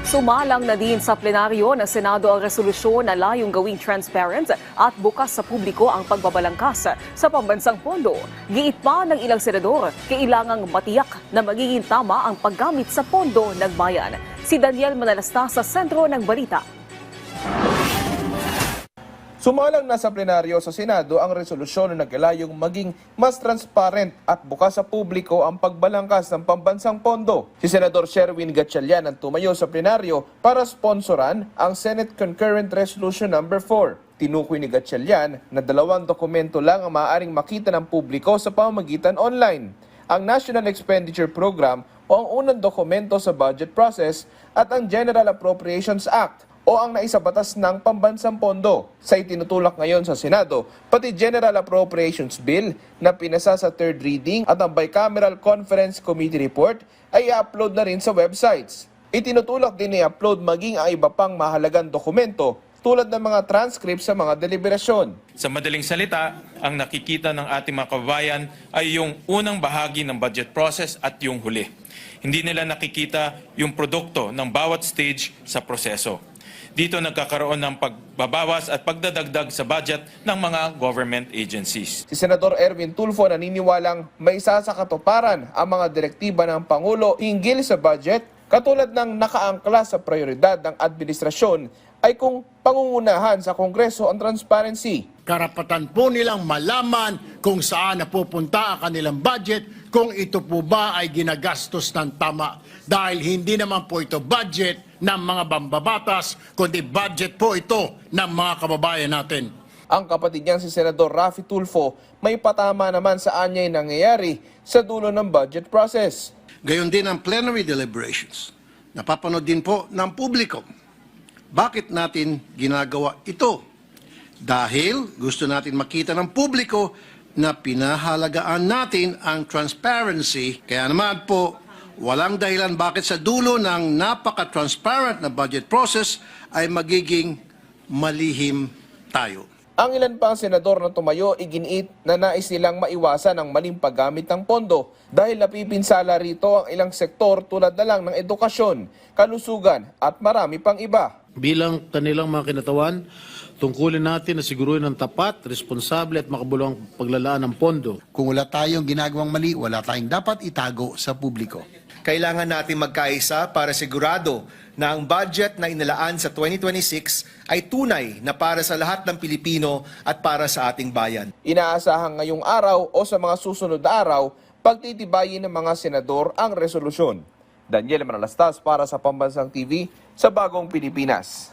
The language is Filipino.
Sumalang na din sa plenaryo ng Senado ang resolusyon na layong gawing transparent at bukas sa publiko ang pagbabalangkas sa pambansang pondo. Giit pa ng ilang senador, kailangang matiyak na magiging tama ang paggamit sa pondo ng bayan. Si Daniel Manalasta sa sentro ng balita. Sumalang na sa plenaryo sa Senado ang resolusyon na naglalayong maging mas transparent at bukas sa publiko ang pagbalangkas ng pambansang pondo. Si Senador Sherwin Gatchalian ang tumayo sa plenaryo para sponsoran ang Senate Concurrent Resolution No. 4. Tinukoy ni Gatchalian na 2 dokumento lang ang maaaring makita ng publiko sa pamamagitan online: ang National Expenditure Program o ang unang dokumento sa budget process at ang General Appropriations Act o ang naisabatas ng pambansang pondo. Sa itinutulak ngayon sa Senado, pati General Appropriations Bill na pinasa sa third reading at ang Bicameral Conference Committee Report ay i-upload na rin sa websites. Itinutulak din i-upload maging ang iba pang mahalagang dokumento tulad ng mga transcripts sa mga deliberasyon. Sa madaling salita, ang nakikita ng ating mga kababayan ay yung unang bahagi ng budget process at yung huli. Hindi nila nakikita yung produkto ng bawat stage sa proseso. Dito nagkakaroon ng pagbabawas at pagdadagdag sa budget ng mga government agencies. Si Senador Erwin Tulfo naniniwalang may isa sa katuparan ang mga direktiba ng Pangulo hinggil sa budget, katulad ng nakaangkla sa prioridad ng administrasyon ay kung pangungunahan sa Kongreso ang transparency. Karapatan po nilang malaman kung saan napupunta ang kanilang budget, kung ito po ba ay ginagastos ng tama. Dahil hindi naman po ito budget ng mga mambabatas, kundi budget po ito ng mga kababayan natin. Ang kapatid niyang si Senador Raffy Tulfo may patama naman sa anyay nangyayari sa dulo ng budget process. Gayon din ang plenary deliberations. Napapanood din po ng publiko. Bakit natin ginagawa ito? Dahil gusto natin makita ng publiko na pinahalagaan natin ang transparency. Kaya naman po, walang dahilan bakit sa dulo ng napaka-transparent na budget process ay magiging malihim tayo. Ang ilan pang senador na tumayo iginiit na nais nilang maiwasan ang maling paggamit ng pondo dahil napipinsala rito ang ilang sektor tulad na lang ng edukasyon, kalusugan at marami pang iba. Bilang kanilang mga kinatawan, tungkulin natin na siguruhin ng tapat, responsable at makabuluhang paglalaan ng pondo. Kung wala tayong ginagawang mali, wala tayong dapat itago sa publiko. Kailangan natin magkaisa para sigurado na ang budget na inilaan sa 2026 ay tunay na para sa lahat ng Pilipino at para sa ating bayan. Inaasahan ngayong araw o sa mga susunod na araw, pagtitibayin ng mga senador ang resolusyon. Daniel Manalastas para sa Pambansang TV sa Bagong Pilipinas.